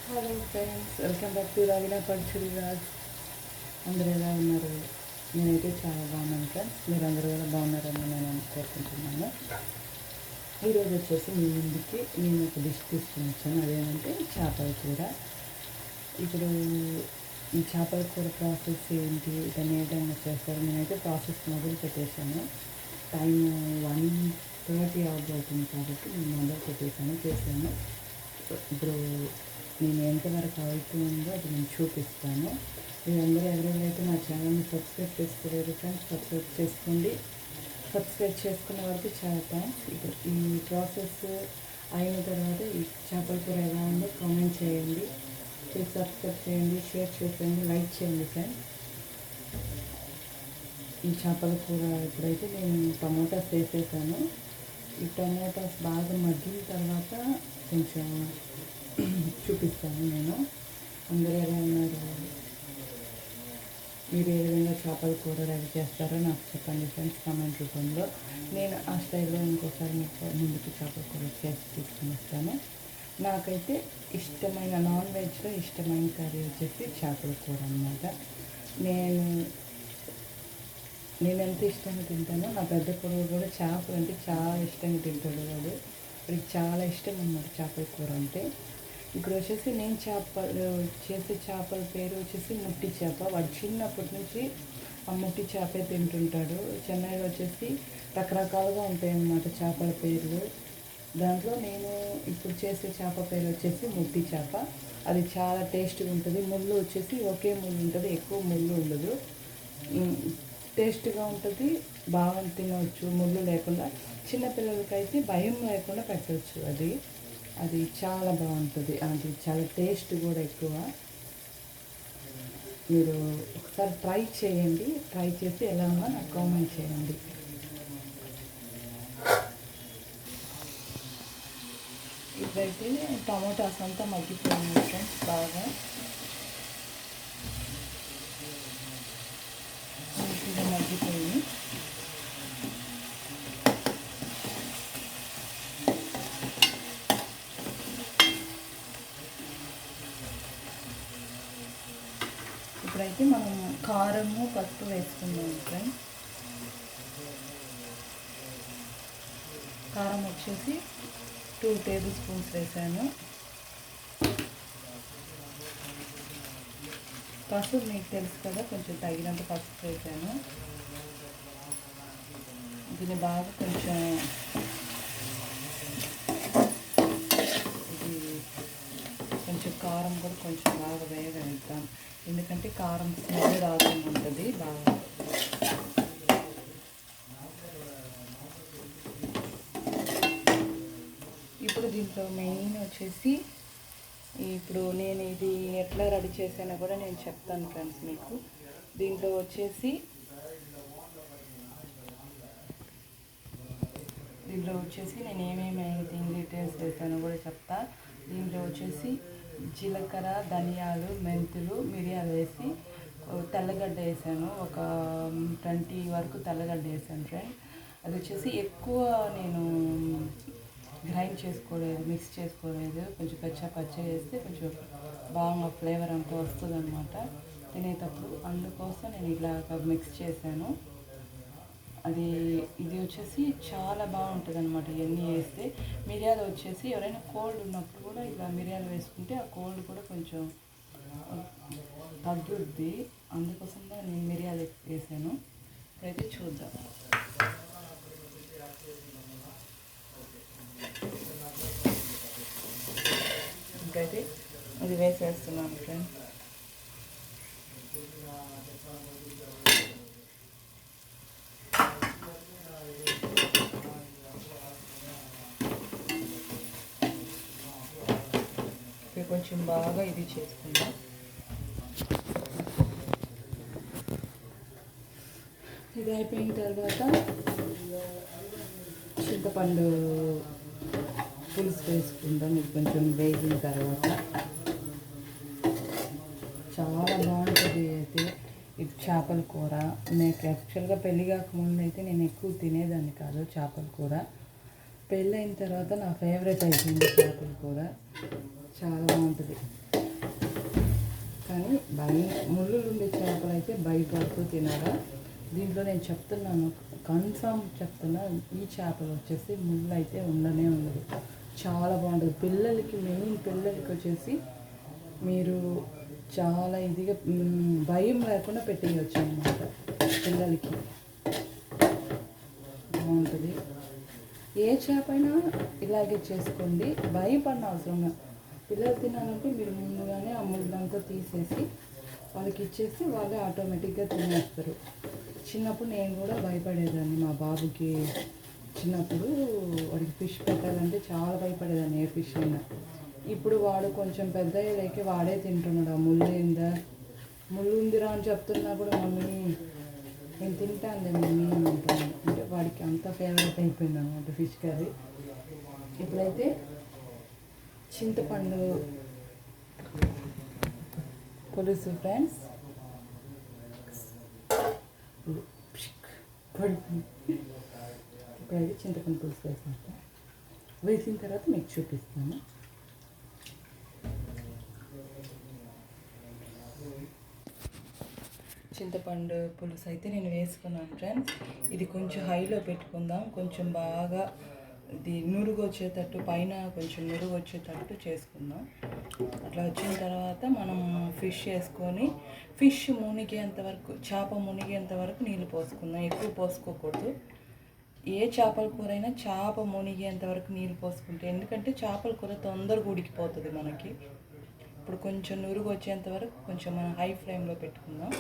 Hello friends, welcome back to Raveena పరుచులు రాజ్. అందరూ ఎలా ఉన్నారు? నేనైతే చాలా బాగున్నాను ఫ్రెండ్స్. మీరు అందరూ కూడా బాగున్నారని నేను కోరుకుంటున్నాను. ఈరోజు వచ్చేసి మీ ముందుకి నేను ఒక డిష్ తీసుకుని వచ్చాను. అదేంటంటే చేపల కూర. ఇప్పుడు ఈ చేపల కూర ప్రాసెస్ ఏంటి, దాన్ని ఏ విధంగా చేస్తారు? నేనైతే ప్రాసెస్ మొదలు పెట్టేశాను. టైం 1:30 అవుతుంది కాబట్టి నేను మొదలు పెట్టేశాను, చేశాను. ఇప్పుడు నేను ఎంతవరకు అవుతుందో అది నేను చూపిస్తాను. మీరందరూ ఎవరెవరైతే నా ఛానల్ని సబ్స్క్రైబ్ చేసుకోలేదు ఫ్రెండ్స్, సబ్స్క్రైబ్ చేసుకోండి. సబ్స్క్రైబ్ చేసుకున్న వరకు చాలా థ్యాంక్స్. ఇప్పుడు ఈ ప్రాసెస్ అయిన తర్వాత ఈ చేపల కూర ఎలా ఉందో కామెంట్ చేయండి, సబ్స్క్రైబ్ చేయండి, షేర్ చేయండి, లైక్ చేయండి ఫ్రెండ్స్. ఈ చేపల కూర ఇప్పుడైతే నేను టమోటాస్ వేసేసాను. ఈ టమోటాస్ బాగా మగ్గిన తర్వాత కొంచెం చూపిస్తాను నేను. అందరూ ఎలా ఉన్నారు? మీరు ఏ విధంగా చేపల కూర రెడీ చేస్తారో నాకు చెప్పండి ఫ్రెండ్స్ కామెంట్ రూపంలో. నేను ఆ స్టైల్లో ఇంకోసారి మీకు ముందుకు చేపల కూర చేసి తీసుకుని వస్తాను. నాకైతే ఇష్టమైన నాన్ వెజ్లో ఇష్టమైన కర్రీ వచ్చేసి చేపల కూర అన్నమాట. నేను ఎంత ఇష్టంగా తింటానో నా పెద్ద కొడుకు కూడా చేపలు అంటే చాలా ఇష్టంగా తింటాడు. వాడు చాలా ఇష్టం అన్నమాట చేపల కూర అంటే. ఇప్పుడు వచ్చేసి నేను చేసే చేపల పేరు వచ్చేసి ముట్టి చేప. వాడు చిన్నప్పటి నుంచి ఆ ముట్టి చేపే తింటుంటాడు. చెన్నైలో వచ్చేసి రకరకాలుగా ఉంటాయి అన్నమాట చేపల పేర్లు. దాంట్లో నేను ఇప్పుడు చేసే చేప పేరు వచ్చేసి ముట్టి చేప. అది చాలా టేస్ట్గా ఉంటుంది. ముళ్ళు వచ్చేసి ఒకే ముళ్ళు ఉంటుంది, ఎక్కువ ముళ్ళు ఉండదు. టేస్ట్గా ఉంటుంది, బాగా తినవచ్చు ముళ్ళు లేకుండా. చిన్నపిల్లలకైతే భయం లేకుండా పెట్టవచ్చు. అది చాలా బాగుంటుంది. అది చాలా టేస్ట్ కూడా ఎక్కువ. మీరు ఒకసారి ట్రై చేయండి. ట్రై చేసి ఎలా ఉందో నాకు కామెంట్ చేయండి. ఇప్పుడైతే టమాటాస్ అంతా మగ్గిపోయింది ఫ్రెండ్స్. బాగా నీట్గా మగ్గిపోయింది. ఇప్పుడైతే మనం కారము పసుపు వేసుకుందాం ఫ్రెండ్స్. కారం వచ్చేసి 2 టేబుల్ స్పూన్స్ వేసాను. పసుపు మీకు తెలుసు కదా, కొంచెం తగినంత పసుపు వేసాను. దీన్ని బాగా కొంచెం కారం కూడా కొంచెం బాగా వేగనిద్దాం. ఎందుకంటే కారం స్మెల్ రాకుండా ఉంటుంది బాగా. ఇప్పుడు దీంట్లో మెయిన్ వచ్చేసి ఇప్పుడు నేను ఇది ఎట్లా రెడీ చేసానో కూడా నేను చెప్తాను ఫ్రెండ్స్ మీకు. దీంట్లో వచ్చేసి నేను ఏమేమి ఇంగ్రీడియంట్స్ వేసానో కూడా చెప్తా. దీంట్లో వచ్చేసి జీలకర్ర, ధనియాలు, మెంతులు, మిరియాలు వేసి తెల్లగడ్డ వేసాను. ఒక 20 వరకు తెల్లగడ్డ వేసాను ఫ్రెండ్. అది వచ్చేసి ఎక్కువ నేను గ్రైండ్ చేసుకోలేదు, మిక్స్ చేసుకోలేదు. కొంచెం పచ్చ వేస్తే కొంచెం బాగా ఫ్లేవర్ అంతా వస్తుంది అనమాట తినేటప్పుడు. అందుకోసం నేను ఇలాగ మిక్స్ చేశాను. ఇది వచ్చేసి చాలా బాగుంటుంది అనమాట ఇవన్నీ వేస్తే. మిరియాలు వచ్చేసి ఎవరైనా కోల్డ్ ఉన్నప్పుడు కూడా ఇలా మిరియాలు వేసుకుంటే ఆ కోల్డ్ కూడా కొంచెం తగ్గుద్ది. అందుకోసం నేను మిరియాలు వేసాను. ఇప్పుడైతే చూద్దాం. ఇంకైతే అది వేసేస్తున్నాను ఫ్రెండ్స్. కొంచెం బాగా ఇది చేసుకుందాం. ఇది అయిపోయిన తర్వాత చింతపండు పులుసు వేసుకుందాం. ఇది కొంచెం వేగిన తర్వాత చాలా బాగుంటుంది. అయితే ఇది చేపల కూర. నాకు యాక్చువల్గా పెళ్ళి కాకముందు అయితే నేను ఎక్కువ తినేదాన్ని కాదు చేపల కూర. పెళ్ళి అయిన తర్వాత నా ఫేవరెట్ అయిపోయింది చేపల కూర. చాలా బాగుంటుంది. ముళ్ళు ఉండే చేపలు అయితే భయపడుతూ తినాలా. దీంట్లో నేను చెప్తున్నాను, కన్ఫామ్ చెప్తున్నా, ఈ చేపలు వచ్చేసి ముళ్ళు అయితే ఉండనే ఉండదు. చాలా బాగుంటుంది పిల్లలకి, మెయిన్ పిల్లలకి వచ్చేసి మీరు చాలా ఇదిగా భయం లేకుండా పెట్టేయచ్చు అన్నమాట. పిల్లలకి బాగుంటుంది. ఏ చేప అయినా ఇలాగే చేసుకోండి, భయపడిన అవసరం. పిల్లలు తినాలంటే మీరు ముందుగానే ఆ ముళ్ళంతా తీసేసి వాళ్ళకి ఇచ్చేసి వాళ్ళే ఆటోమేటిక్గా తినేస్తారు. చిన్నప్పుడు నేను కూడా భయపడేదాన్ని. మా బాబుకి చిన్నప్పుడు వాడికి ఫిష్ పెట్టాలంటే చాలా భయపడేదాన్ని, ఏ ఫిష్ అయినా. ఇప్పుడు వాడు కొంచెం పెద్ద అయ్యేకి వాడే తింటున్నాడు. ఆ ముళ్ళు ఉందిరా అని చెప్తున్నా కూడా మమ్మీ నేను తింటానులే మమ్మీ అని అంటున్నాను. అంటే వాడికి అంత ఫేవరెట్ అయిపోయింది అనమాట ఫిష్ కర్రీ. ఇప్పుడైతే చింతపండు పులుసు ఫ్రెండ్స్. ఇప్పుడైతే చింతపండు పులుసు వేసిన తర్వాత మీకు చూపిస్తాను. చింతపండు పులుసు అయితే నేను వేసుకున్నాను ఫ్రెండ్స్. ఇది కొంచెం హైలో పెట్టుకుందాం, కొంచెం బాగా ఇది నురుగు వచ్చేటట్టు, పైన కొంచెం నురుగు వచ్చేటట్టు చేసుకుందాం. అట్లా వచ్చిన తర్వాత మనం ఫిష్ వేసుకొని, ఫిష్ మునిగేంత వరకు, చేప మునిగేంత వరకు నీళ్ళు పోసుకుందాం. ఎక్కువ పోసుకోకూడదు. ఏ చేపల కూర అయినా చేప మునిగేంత వరకు నీళ్ళు పోసుకుంటే, ఎందుకంటే చేపల కూర తొందరగా ఉడికిపోతుంది మనకి. ఇప్పుడు కొంచెం నురుగు వచ్చేంత వరకు కొంచెం మనం హై ఫ్లేమ్లో పెట్టుకుందాం.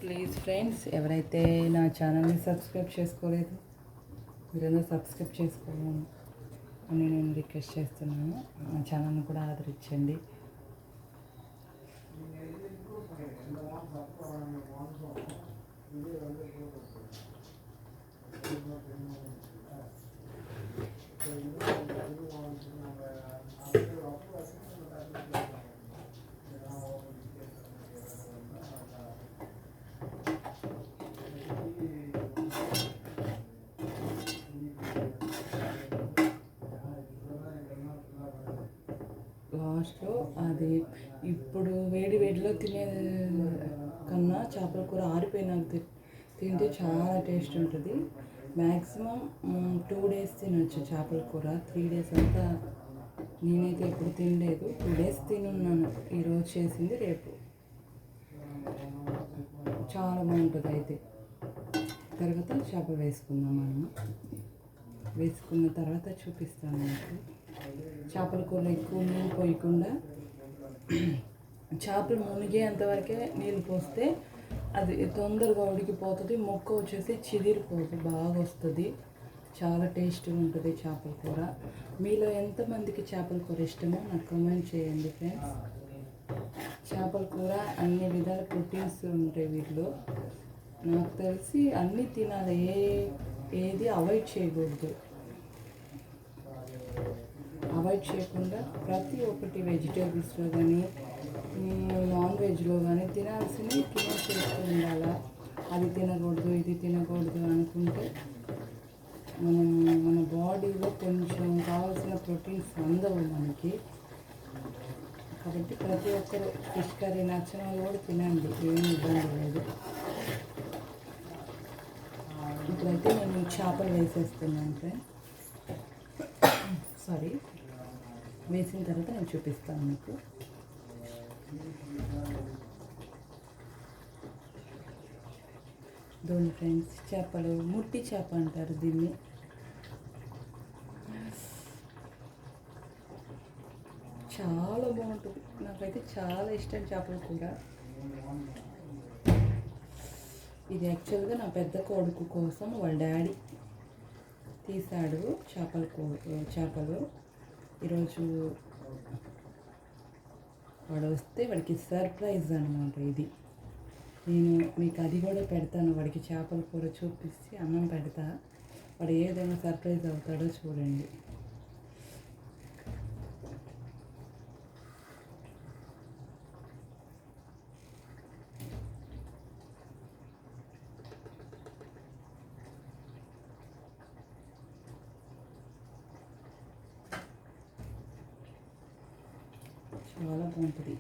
ప్లీజ్ ఫ్రెండ్స్, ఎవరైతే నా ఛానల్ని సబ్స్క్రైబ్ చేసుకోలేదు, మీరందరూ సబ్స్క్రైబ్ చేసుకోవాలని అని నేను రిక్వెస్ట్ చేస్తున్నాను. నా ఛానల్ని కూడా ఆదరించండి. లాస్ట్లో అది ఇప్పుడు వేడిలో తినే కన్నా చేపల కూర ఆరిపోయినాక తింటే చాలా టేస్ట్ ఉంటుంది. మ్యాక్సిమం 2 days తినొచ్చు చేపల కూర. 3 days అంతా నేనైతే ఎప్పుడు తినలేదు. 2 days తినున్నాను. ఈరోజు చేసింది రేపు. చాలా బాగుంటుంది. అయితే తర్వాత చేపలు వేసుకుందాం. మనం వేసుకున్న తర్వాత చూపిస్తాను మీకు. చేపల కూర ఎక్కువ నీళ్ళు పోయకుండా, చేపలు మునిగేంతవరకే నీళ్ళు పోస్తే అది తొందరగా ఉడికిపోతుంది. ముక్క వచ్చేసి చిదిరిపోతుంది, బాగా వస్తుంది. చాలా టేస్ట్గా ఉంటుంది చేపల కూర. మీలో ఎంతమందికి చేపల కూర ఇష్టమో నాకు కామెంట్ చేయండి ఫ్రెండ్స్. చేపల కూర అన్ని విధాల ప్రోటీన్స్ ఉంటాయి వీటిలో. నాకు తెలిసి అన్నీ తినాలి, ఏది అవాయిడ్ చేయకూడదు. అవాయిడ్ చేయకుండా ప్రతి ఒక్కటి వెజిటేబుల్స్లో కానీ నాన్ వెజ్లో కానీ తినాల్సినవి తినేసి ఉండాలా. అది తినకూడదు, ఇది తినకూడదు అనుకుంటే మన బాడీలో కొంచెం కావాల్సిన ప్రోటీన్స్ అందవు మనకి. కాబట్టి ప్రతి ఒక్కరు ఫిష్ కర్రీ నచ్చిన వాళ్ళు కూడా తినండి, ఏమీ ఇబ్బంది లేదు. ఇప్పుడైతే నేను చేపలు వేసేస్తున్నాను ఫ్రెండ్స్. సారీ, వేసిన తర్వాత నేను చూపిస్తాను మీకు. దోని ఫ్రెండ్స్, చేపలు ముట్టి చేప అంటారు దీన్ని. చాలా బాగుంటుంది, నాకైతే చాలా ఇష్టం చేపల కూర. ఇది యాక్చువల్గా నా పెద్ద కొడుకు కోసం వాళ్ళ డాడీ తీశాడు చేపలు. ఈరోజు వాడు వస్తే వాడికి సర్ప్రైజ్ అనమాట ఇది. నేను మీకు అది కూడా పెడతాను, వాడికి చేపల కూర చూపిస్తే అన్నం పెడతా. వాడు ఏదైనా సర్ప్రైజ్ అవుతాడో చూడండి. చాలా బాగుంటుంది.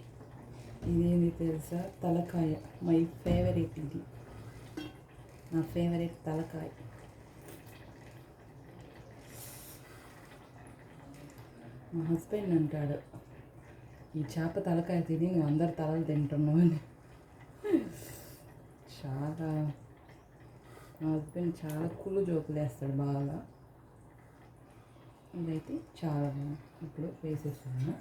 ఇదేంటి తెలుసా? తలకాయ. మై ఫేవరెట్ ఇది. నా ఫేవరెట్ తలకాయ. మా హస్బెండ్ అంటాడు, ఈ చేప తలకాయ తిని నువ్వు అందరు తలలు తింటున్నావు అని. చాలా మా హస్బెండ్ చాలా కుళ్ళు జోకులు వేస్తాడు బాగా. ఇదైతే చాలా బాగుంది. ఇప్పుడు వేసేసాను.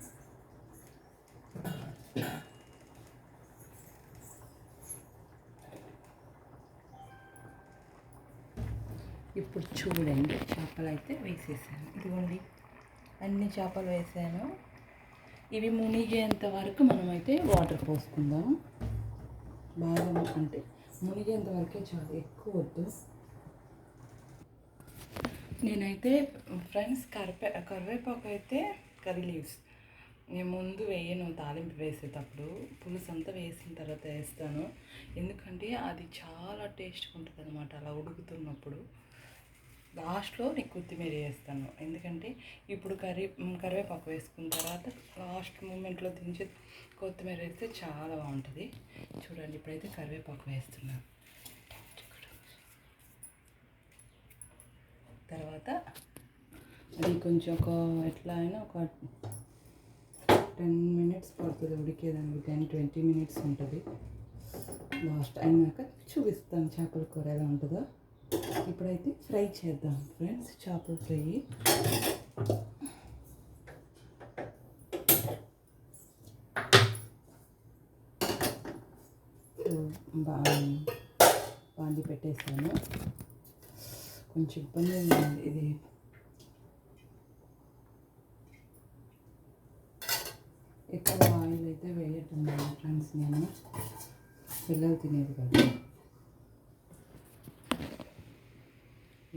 ఇప్పుడు చూడండి, చేపలు అయితే వేసేసాను. ఇదిగోండి, అన్ని చేపలు వేసాను. ఇవి మునిగేంత వరకు మనమైతే వాటర్ పోసుకుందాం. బాగా అంటే మునిగేంత వరకే చాలు, ఎక్కువ వద్దు. నేనైతే ఫ్రెండ్స్ కరివేపాకు అయితే కర్రీ లీవ్స్ నేను ముందు వేయను. తాలింపు వేసేటప్పుడు పులుసు అంతా వేసిన తర్వాత వేస్తాను. ఎందుకంటే అది చాలా టేస్ట్గా ఉంటుంది అనమాట. అలా ఉడుకుతున్నప్పుడు లాస్ట్లో నేను కొత్తిమీర వేస్తాను. ఎందుకంటే ఇప్పుడు కరివేపాకు వేసుకున్న తర్వాత లాస్ట్ మూమెంట్లో దించి కొత్తిమీర వేస్తే చాలా బాగుంటుంది. చూడండి, ఇప్పుడైతే కరివేపాకు వేస్తున్నాను. తర్వాత అది కొంచెం ఎట్లా అయినా ఒక 10 minutes పడుతుంది ఉడికేదానికి. 10-20 minutes ఉంటుంది. లాస్ట్ అయినాక చూపిస్తాను చేపల కూర ఎలా ఉంటుందో. ఇప్పుడైతే ఫ్రై చేద్దాం ఫ్రెండ్స్, చేపల ఫ్రై. బాండి పెట్టేస్తాను. కొంచెం ఇబ్బంది ఉంది ఇది. ఎక్కువ ఆయిల్ అయితే వేయటం లేదు ఫ్రెండ్స్, నేను పిల్లలు తినేది కదా,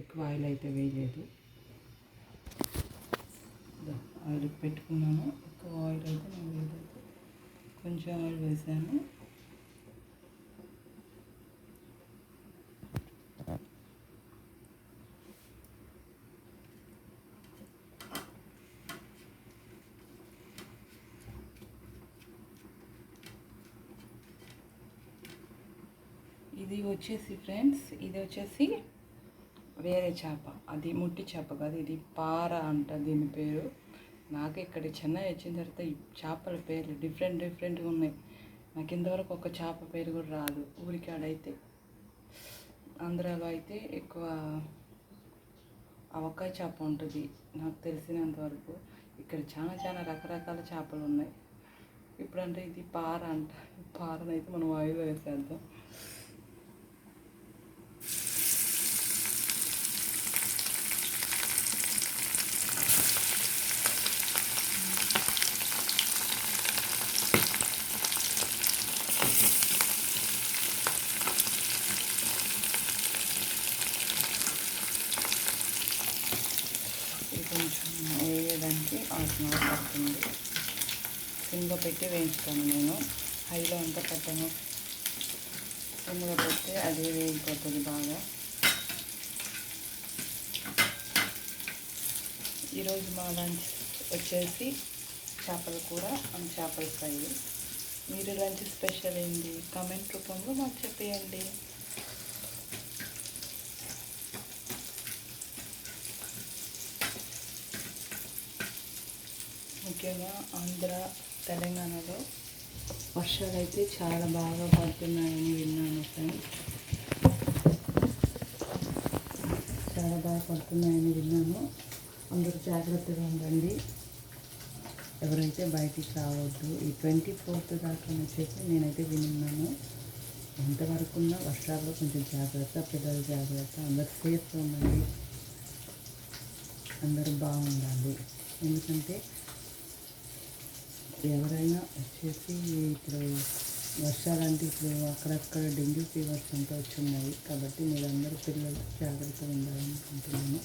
ఎక్కువ ఆయిల్ అయితే వేయలేదు. ఆయిల్ పెట్టుకున్నాను. ఎక్కువ ఆయిల్ అయితే నేను వేయలేదు, కొంచెం ఆయిల్ వేసాను. ఇది వచ్చేసి ఫ్రెండ్స్, ఇది వచ్చేసి వేరే చేప. అది ముట్టి చేప కాదు, ఇది పార అంట దీని పేరు. నాకు ఇక్కడ చెన్నై వచ్చిన తర్వాత ఈ చేపల పేర్లు డిఫరెంట్గా ఉన్నాయి. నాకు ఇంతవరకు ఒక చేప పేరు కూడా రాదు. ఊరికాడైతే ఆంధ్రాలో అయితే ఎక్కువ అవకాయ చేప ఉంటుంది నాకు తెలిసినంతవరకు. ఇక్కడ చాలా రకరకాల చేపలు ఉన్నాయి. ఇప్పుడంటే ఇది పార అంట. పారనైతే మనం ఆయిల్ వేసేద్దాం. కొంచెం వేయడానికి 1/2 hour పడుతుంది. సిమ్లో పెట్టి వేయించుతాను నేను. హైలో అంతా పెట్టను, సిమ్లో పెడితే అదే వేగిపోతుంది బాగా. ఈరోజు మా లంచ్ వచ్చేసి చేపల కూర అండ్ చేపల ఫ్రై. మీరు లంచ్ స్పెషల్ ఏంటి కామెంట్ రూపంలో మాకు చెప్పేయండి. ముఖ్యంగా ఆంధ్ర తెలంగాణలో వర్షాలు అయితే చాలా బాగా పడుతున్నాయని విన్నాను ఫ్రెండ్స్. చాలా బాగా పడుతున్నాయని విన్నాను. అందరూ జాగ్రత్తగా ఉండండి. ఎవరైతే బయటికి రావద్దు. ఈ 24th దాకా వచ్చేసి నేనైతే విన్నాను. ఎంతవరకు ఉన్న వర్షాల్లో కొంచెం జాగ్రత్త, పిల్లలు జాగ్రత్త, అందరూ సేఫ్గా ఉండండి, అందరూ బాగుండాలి. ఎందుకంటే ఎవరైనా వచ్చేసి ఇప్పుడు వర్షాలంటే ఇప్పుడు అక్కడక్కడ డెంగ్యూ ఫీవర్స్ అంతా వచ్చున్నాయి. కాబట్టి మీరందరూ పిల్లలు జాగ్రత్తగా ఉండాలనుకుంటున్నాను.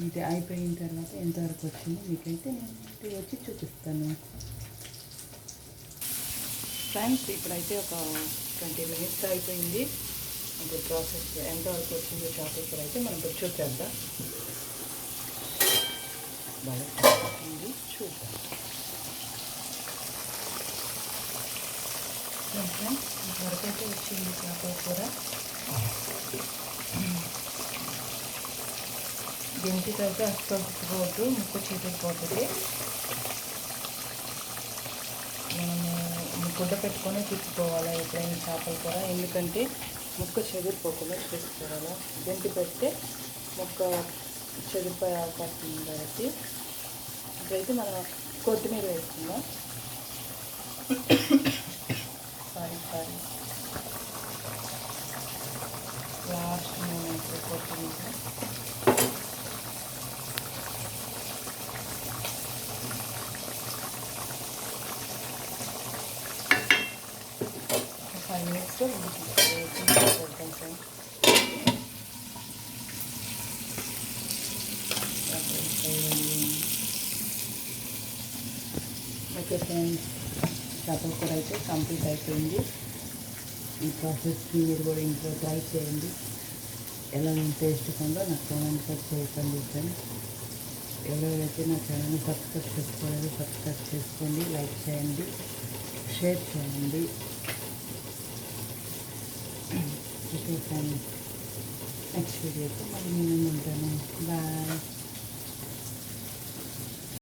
ఇది అయిపోయిన తర్వాత ఎంతవరకు వచ్చిందో మీకైతే నేను వచ్చి చూపిస్తాను ఫ్రెండ్స్. ఇప్పుడైతే ఒక 20 minutes అయిపోయింది. ఇప్పుడు ప్రాసెస్ ఎంతవరకు వచ్చిందో ప్రాసెస్ అయితే మనం ఇప్పుడు చూసేద్దాం. బాగా చూద్దాం. ఫ్రెండ్స్, ఇంతవరకు అయితే వచ్చింది చేపల కూర. గెంటికైతే అస్సలు తిప్పుకోవద్దు, ముక్క చీతుకుపోతుంది. మనము గుడ్డ పెట్టుకొని తిప్పుకోవాలి ఎప్పుడైనా చేపల కూర, ఎందుకంటే ముక్క చెదిరిపోకుండా చూసుకోవాలి. గెంటి పెడితే ముక్క చెదిరిపోయే అవకాశం ఉంది కాబట్టి ఇప్పుడైతే మనం కొత్తిమీర వేసుకుందాం. సారీ లాస్ట్ మూమెంట్ కొత్తిమీర. ఒక 5 minutes ఉడికించుకుంటాం ఫ్రెండ్స్. ఓకే ఫ్రెండ్స్, చేపల కూర అయితే కంప్లీట్ అయిపోయింది. ఈ ప్రాసెస్ని మీరు కూడా ఇంట్లో ట్రై చేయండి. ఎలా టేస్ట్ ఉందో నాకు కామెంట్ చేయకండి ఫ్రెండ్స్. ఎవరైతే నా ఛానల్ని సబ్స్క్రైబ్ చేసుకోలేదు సబ్స్క్రైబ్ చేసుకోండి, లైక్ చేయండి, షేర్ చేయండి. ఓకే ఫ్రెండ్స్, నెక్స్ట్ వీడియోతో మళ్ళీ నేను ఉంటాను. బాయ్.